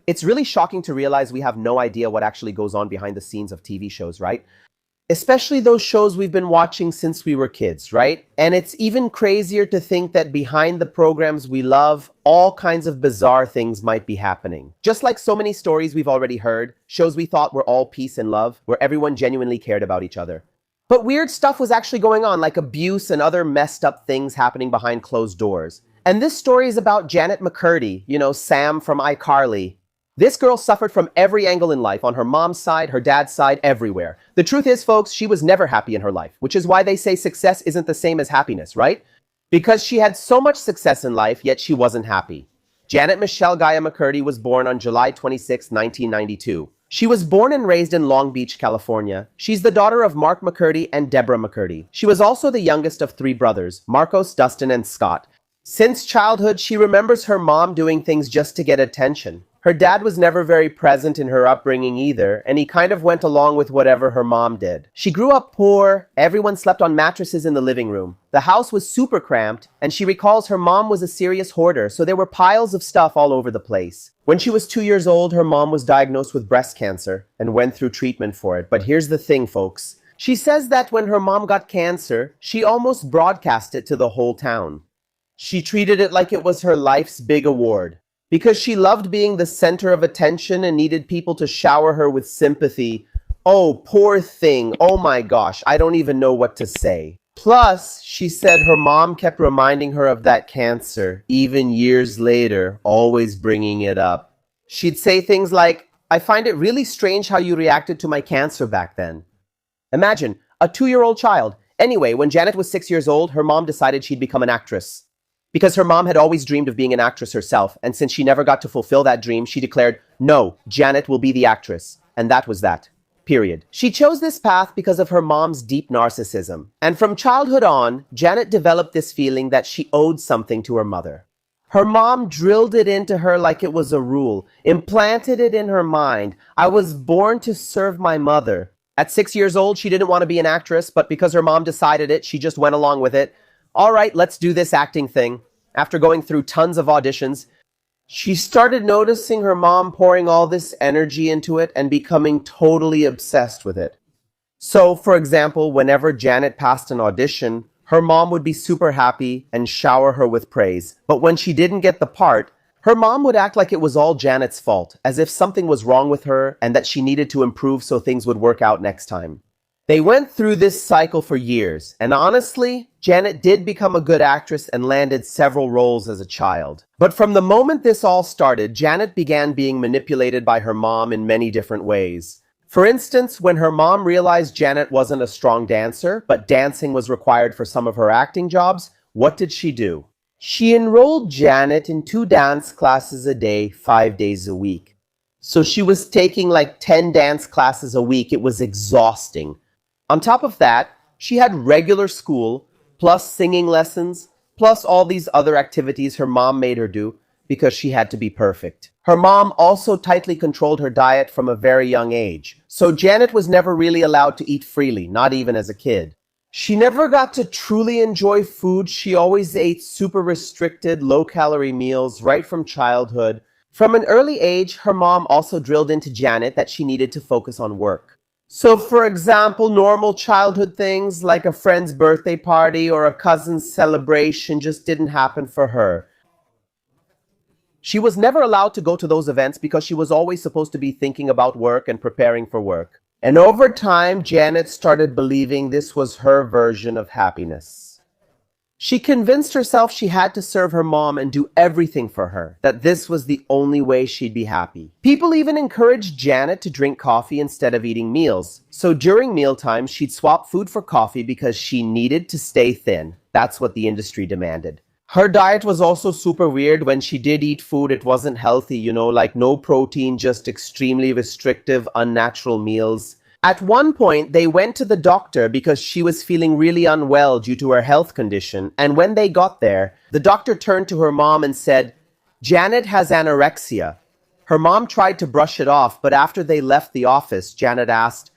It's really shocking to realize we have no idea what actually goes on behind the scenes of TV shows, right? Especially those shows we've been watching since we were kids, right? And it's even crazier to think that behind the programs we love, all kinds of bizarre things might be happening. Just like so many stories we've already heard, shows we thought were all peace and love, where everyone genuinely cared about each other. But weird stuff was actually going on, like abuse and other messed up things happening behind closed doors. And this story is about Jennette McCurdy, Sam from iCarly. This girl suffered from every angle in life, on her mom's side, her dad's side, everywhere. The truth is, folks, she was never happy in her life, which is why they say success isn't the same as happiness, right? Because she had so much success in life, yet she wasn't happy. Jennette Michelle Gaia McCurdy was born on July 26, 1992. She was born and raised in Long Beach, California. She's the daughter of Mark McCurdy and Deborah McCurdy. She was also the youngest of three brothers, Marcos, Dustin, and Scott. Since childhood, she remembers her mom doing things just to get attention. Her dad was never very present in her upbringing either, and he kind of went along with whatever her mom did. She grew up poor, everyone slept on mattresses in the living room. The house was super cramped, and she recalls her mom was a serious hoarder, so there were piles of stuff all over the place. When she was 2 years old, her mom was diagnosed with breast cancer and went through treatment for it. But here's the thing, folks. She says that when her mom got cancer, she almost broadcast it to the whole town. She treated it like it was her life's big award. Because she loved being the center of attention and needed people to shower her with sympathy. Oh, poor thing. Oh my gosh, I don't even know what to say. Plus, she said her mom kept reminding her of that cancer, even years later, always bringing it up. She'd say things like, "I find it really strange how you reacted to my cancer back then." Imagine, a 2-year-old child. Anyway, when Jennette was 6 years old, her mom decided she'd become an actress. Because her mom had always dreamed of being an actress herself, and since she never got to fulfill that dream, she declared, "No, Jennette will be the actress." And that was that. Period. She chose this path because of her mom's deep narcissism. And from childhood on, Jennette developed this feeling that she owed something to her mother. Her mom drilled it into her like it was a rule, implanted it in her mind. I was born to serve my mother. At 6 years old, she didn't want to be an actress, but because her mom decided it, she just went along with it. All right, let's do this acting thing. After going through tons of auditions, she started noticing her mom pouring all this energy into it and becoming totally obsessed with it. So, for example, whenever Jennette passed an audition, her mom would be super happy and shower her with praise. But when she didn't get the part, her mom would act like it was all Jennette's fault, as if something was wrong with her and that she needed to improve so things would work out next time. They went through this cycle for years, and honestly, Jennette did become a good actress and landed several roles as a child. But from the moment this all started, Jennette began being manipulated by her mom in many different ways. For instance, when her mom realized Jennette wasn't a strong dancer, but dancing was required for some of her acting jobs, what did she do? She enrolled Jennette in 2 dance classes a day, 5 days a week. So she was taking like 10 dance classes a week. It was exhausting. On top of that, she had regular school, plus singing lessons, plus all these other activities her mom made her do because she had to be perfect. Her mom also tightly controlled her diet from a very young age. So Jennette was never really allowed to eat freely, not even as a kid. She never got to truly enjoy food. She always ate super restricted, low-calorie meals right from childhood. From an early age, her mom also drilled into Jennette that she needed to focus on work. So, for example, normal childhood things like a friend's birthday party or a cousin's celebration just didn't happen for her. She was never allowed to go to those events because she was always supposed to be thinking about work and preparing for work. And over time, Jennette started believing this was her version of happiness. She convinced herself she had to serve her mom and do everything for her, that this was the only way she'd be happy. People even encouraged Jennette to drink coffee instead of eating meals. So during mealtime, she'd swap food for coffee because she needed to stay thin. That's what the industry demanded. Her diet was also super weird. When she did eat food, it wasn't healthy, like no protein, just extremely restrictive, unnatural meals. At one point, they went to the doctor because she was feeling really unwell due to her health condition. And when they got there, the doctor turned to her mom and said, "Jennette has anorexia." Her mom tried to brush it off, but after they left the office, Jennette asked,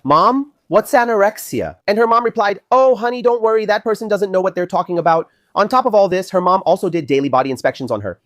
"Mom, what's anorexia?" And her mom replied, "Oh, honey, don't worry. That person doesn't know what they're talking about." On top of all this, her mom also did daily body inspections on her.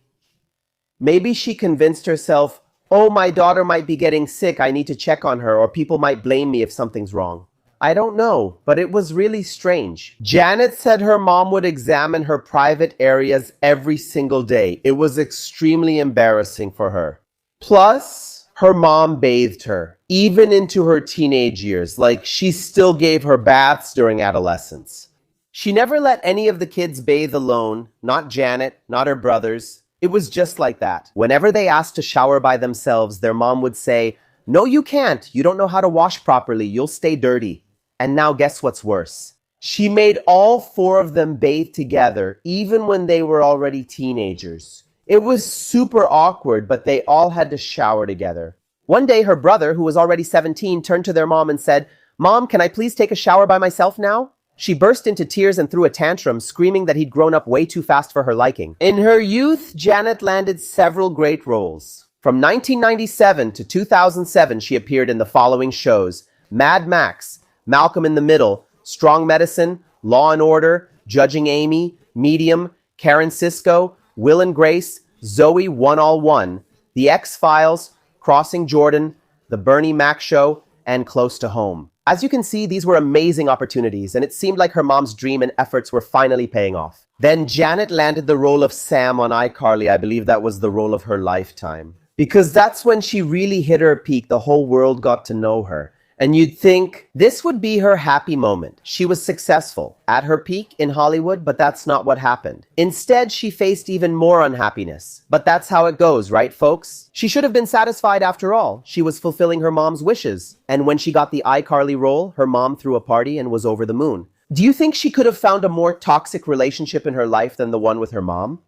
Maybe she convinced herself, "Oh, my daughter might be getting sick, I need to check on her, or people might blame me if something's wrong." I don't know, but it was really strange. Jennette said her mom would examine her private areas every single day. It was extremely embarrassing for her. Plus, her mom bathed her, even into her teenage years, like she still gave her baths during adolescence. She never let any of the kids bathe alone, not Jennette, not her brothers. It was just like that. Whenever they asked to shower by themselves, their mom would say, "No, you can't. You don't know how to wash properly. You'll stay dirty." And now guess what's worse? She made all four of them bathe together, even when they were already teenagers. It was super awkward, but they all had to shower together. One day, her brother, who was already 17, turned to their mom and said, "Mom, can I please take a shower by myself now?" She burst into tears and threw a tantrum, screaming that he'd grown up way too fast for her liking. In her youth, Jennette landed several great roles. From 1997 to 2007, she appeared in the following shows: Mad Max, Malcolm in the Middle, Strong Medicine, Law and Order, Judging Amy, Medium, Karen Cisco, Will and Grace, Zoe 1-all-1, The X-Files, Crossing Jordan, The Bernie Mac Show, and Close to Home. As you can see, these were amazing opportunities, and it seemed like her mom's dream and efforts were finally paying off. Then Jennette landed the role of Sam on iCarly. I believe that was the role of her lifetime. Because that's when she really hit her peak. The whole world got to know her. And you'd think this would be her happy moment. She was successful at her peak in Hollywood, but that's not what happened. Instead, she faced even more unhappiness. But that's how it goes, right, folks? She should have been satisfied after all. She was fulfilling her mom's wishes. And when she got the iCarly role, her mom threw a party and was over the moon. Do you think she could have found a more toxic relationship in her life than the one with her mom?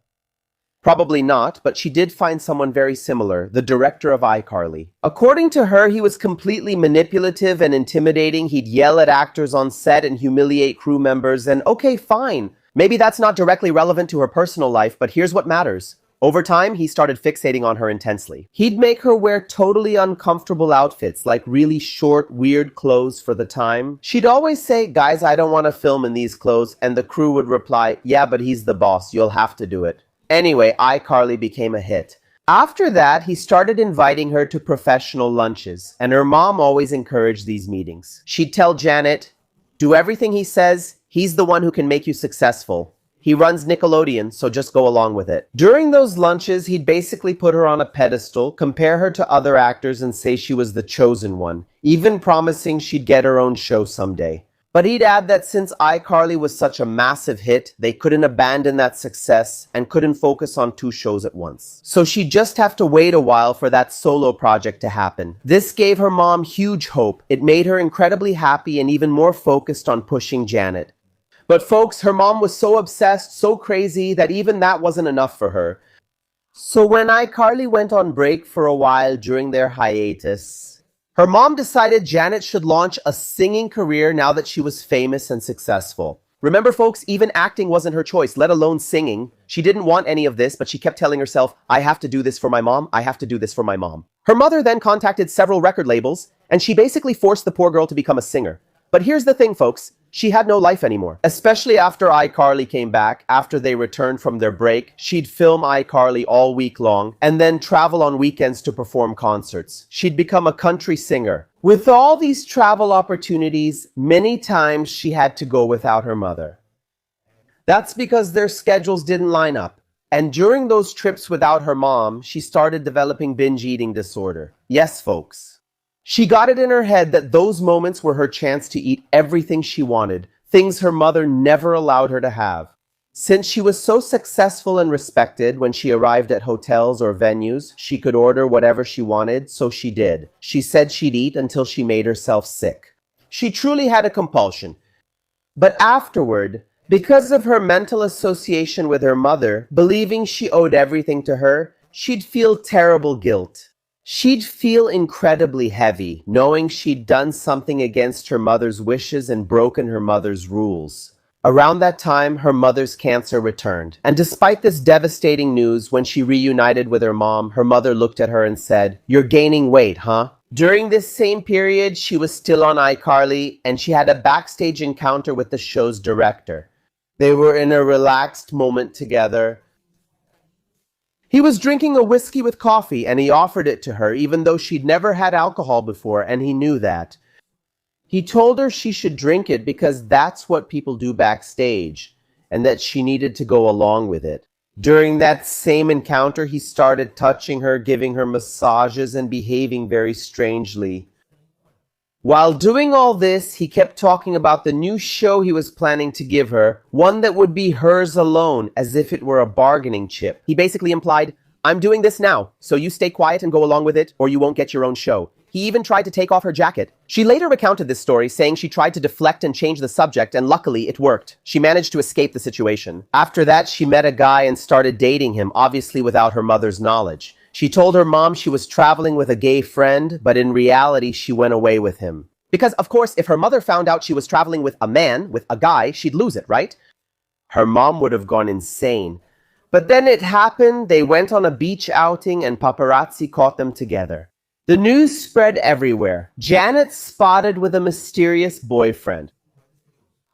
Probably not, but she did find someone very similar, the director of iCarly. According to her, he was completely manipulative and intimidating. He'd yell at actors on set and humiliate crew members, and okay, fine. Maybe that's not directly relevant to her personal life, but here's what matters. Over time, he started fixating on her intensely. He'd make her wear totally uncomfortable outfits, like really short, weird clothes for the time. She'd always say, "Guys, I don't want to film in these clothes," and the crew would reply, "Yeah, but he's the boss. You'll have to do it." Anyway, iCarly became a hit. After that, he started inviting her to professional lunches, and her mom always encouraged these meetings. She'd tell Jennette, "Do everything he says. He's the one who can make you successful. He runs Nickelodeon, so just go along with it." During those lunches, he'd basically put her on a pedestal, compare her to other actors, and say she was the chosen one, even promising she'd get her own show someday. But he'd add that since iCarly was such a massive hit, they couldn't abandon that success and couldn't focus on two shows at once. So she'd just have to wait a while for that solo project to happen. This gave her mom huge hope. It made her incredibly happy and even more focused on pushing Jennette. But folks, her mom was so obsessed, so crazy, that even that wasn't enough for her. So when iCarly went on break for a while during their hiatus, her mom decided Jennette should launch a singing career now that she was famous and successful. Remember, folks, even acting wasn't her choice, let alone singing. She didn't want any of this, but she kept telling herself, "I have to do this for my mom. I have to do this for my mom." Her mother then contacted several record labels, and she basically forced the poor girl to become a singer. But here's the thing, folks. She had no life anymore. Especially after iCarly came back, after they returned from their break, she'd film iCarly all week long and then travel on weekends to perform concerts. She'd become a country singer. With all these travel opportunities, many times she had to go without her mother. That's because their schedules didn't line up. And during those trips without her mom, she started developing binge eating disorder. Yes, folks. She got it in her head that those moments were her chance to eat everything she wanted, things her mother never allowed her to have. Since she was so successful and respected, when she arrived at hotels or venues, she could order whatever she wanted, so she did. She said she'd eat until she made herself sick. She truly had a compulsion. But afterward, because of her mental association with her mother, believing she owed everything to her, she'd feel terrible guilt. She'd feel incredibly heavy, knowing she'd done something against her mother's wishes and broken her mother's rules. Around that time, her mother's cancer returned. And despite this devastating news, when she reunited with her mom, her mother looked at her and said, "You're gaining weight, huh?" During this same period, she was still on iCarly, and she had a backstage encounter with the show's director. They were in a relaxed moment together. He was drinking a whiskey with coffee and he offered it to her even though she'd never had alcohol before and he knew that. He told her she should drink it because that's what people do backstage and that she needed to go along with it. During that same encounter, he started touching her, giving her massages and behaving very strangely. While doing all this, he kept talking about the new show he was planning to give her, one that would be hers alone, as if it were a bargaining chip. He basically implied, I'm doing this now, so you stay quiet and go along with it, or you won't get your own show. He even tried to take off her jacket. She later recounted this story, saying she tried to deflect and change the subject, and luckily it worked. She managed to escape the situation. After that, she met a guy and started dating him, obviously without her mother's knowledge. She told her mom she was traveling with a gay friend, but in reality, she went away with him. Because, of course, if her mother found out she was traveling with a man, with a guy, she'd lose it, right? Her mom would have gone insane. But then it happened, they went on a beach outing and paparazzi caught them together. The news spread everywhere. Jennette spotted with a mysterious boyfriend.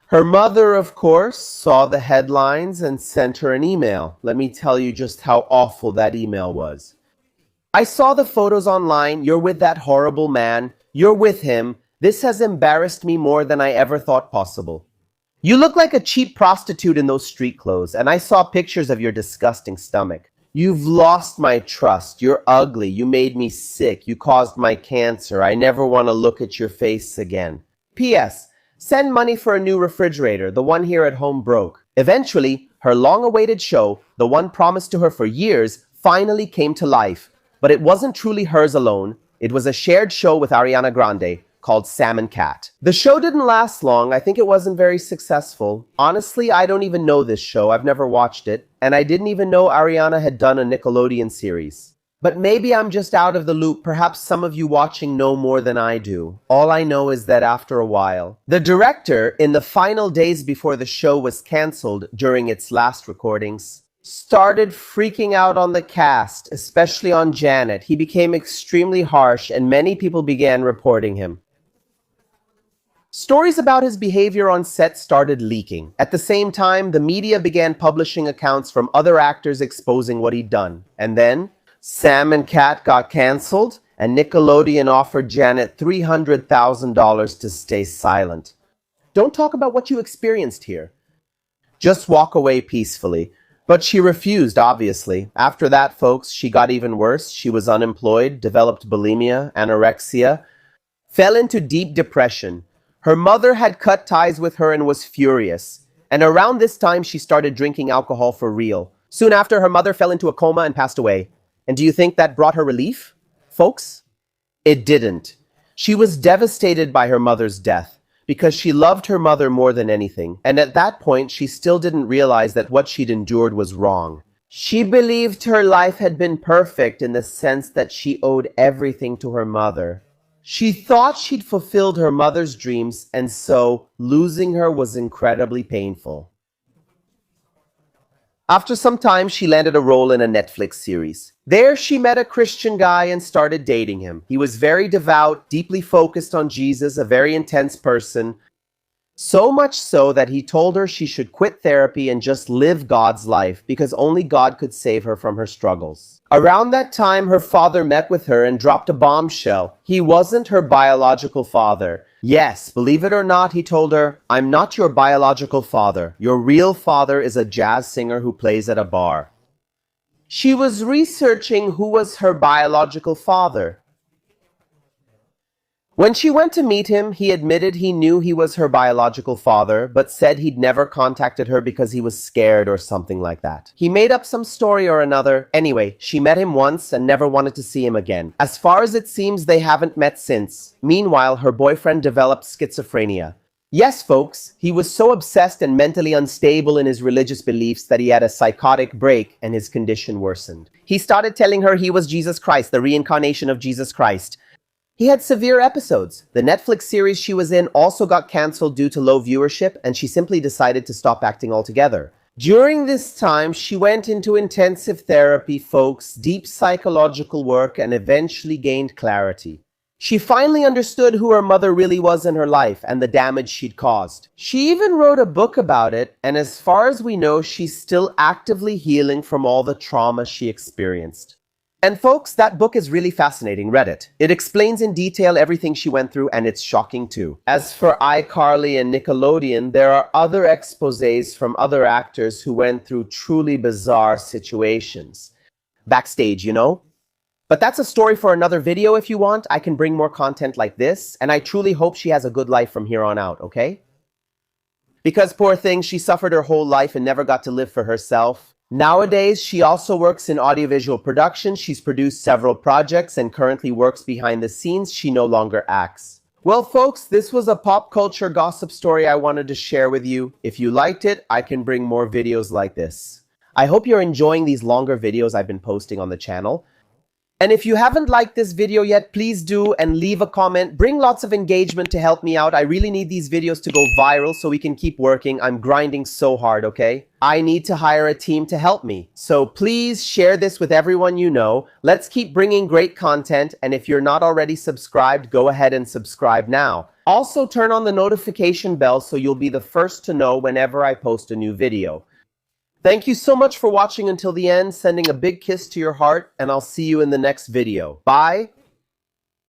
Her mother, of course, saw the headlines and sent her an email. Let me tell you just how awful that email was. I saw the photos online. You're with that horrible man. You're with him. This has embarrassed me more than I ever thought possible. You look like a cheap prostitute in those street clothes, and I saw pictures of your disgusting stomach. You've lost my trust. You're ugly. You made me sick. You caused my cancer. I never want to look at your face again. P.S. Send money for a new refrigerator. The one here at home broke. Eventually, her long-awaited show, the one promised to her for years, finally came to life. But it wasn't truly hers alone. It was a shared show with Ariana Grande called Sam and Cat. The show didn't last long. I think it wasn't very successful. Honestly, I don't even know this show. I've never watched it. And I didn't even know Ariana had done a Nickelodeon series. But maybe I'm just out of the loop. Perhaps some of you watching know more than I do. All I know is that after a while, the director, in the final days before the show was canceled during its last recordings, started freaking out on the cast, especially on Jennette. He became extremely harsh and many people began reporting him. Stories about his behavior on set started leaking. At the same time, the media began publishing accounts from other actors exposing what he'd done. And then, Sam and Cat got canceled, and Nickelodeon offered Jennette $300,000 to stay silent. Don't talk about what you experienced here. Just walk away peacefully. But she refused, obviously. After that, folks, she got even worse. She was unemployed, developed bulimia, anorexia, fell into deep depression. Her mother had cut ties with her and was furious. And around this time, she started drinking alcohol for real. Soon after, her mother fell into a coma and passed away. And do you think that brought her relief, folks? It didn't. She was devastated by her mother's death because she loved her mother more than anything. And at that point, she still didn't realize that what she'd endured was wrong. She believed her life had been perfect in the sense that she owed everything to her mother. She thought she'd fulfilled her mother's dreams, and so losing her was incredibly painful. After some time, she landed a role in a Netflix series. There, she met a Christian guy and started dating him. He was very devout, deeply focused on Jesus, a very intense person. So much so that he told her she should quit therapy and just live God's life because only God could save her from her struggles. Around that time, her father met with her and dropped a bombshell. He wasn't her biological father. Yes, believe it or not, he told her, I'm not your biological father. Your real father is a jazz singer who plays at a bar. She was researching who was her biological father. When she went to meet him, he admitted he knew he was her biological father, but said he'd never contacted her because he was scared or something like that. He made up some story or another. Anyway, she met him once and never wanted to see him again. As far as it seems, they haven't met since. Meanwhile, her boyfriend developed schizophrenia. Yes, folks, he was so obsessed and mentally unstable in his religious beliefs that he had a psychotic break and his condition worsened. He started telling her he was Jesus Christ, the reincarnation of Jesus Christ. He had severe episodes. The Netflix series she was in also got canceled due to low viewership, and she simply decided to stop acting altogether. During this time, she went into intensive therapy, folks, deep psychological work, and eventually gained clarity. She finally understood who her mother really was in her life and the damage she'd caused. She even wrote a book about it, and as far as we know, she's still actively healing from all the trauma she experienced. And folks, that book is really fascinating. Read it. It explains in detail everything she went through, and it's shocking too. As for iCarly and Nickelodeon, there are other exposés from other actors who went through truly bizarre situations. Backstage, you know? But that's a story for another video if you want. I can bring more content like this, and I truly hope she has a good life from here on out, okay? Because poor thing, she suffered her whole life and never got to live for herself. Nowadays, she also works in audiovisual production. She's produced several projects and currently works behind the scenes. She no longer acts. Well, folks, this was a pop culture gossip story I wanted to share with you. If you liked it, I can bring more videos like this. I hope you're enjoying these longer videos I've been posting on the channel. And if you haven't liked this video yet, please do and leave a comment. Bring lots of engagement to help me out. I really need these videos to go viral so we can keep working. I'm grinding so hard, okay? I need to hire a team to help me. So please share this with everyone you know. Let's keep bringing great content. And if you're not already subscribed, go ahead and subscribe now. Also turn on the notification bell so you'll be the first to know whenever I post a new video. Thank you so much for watching until the end, sending a big kiss to your heart, and I'll see you in the next video. Bye!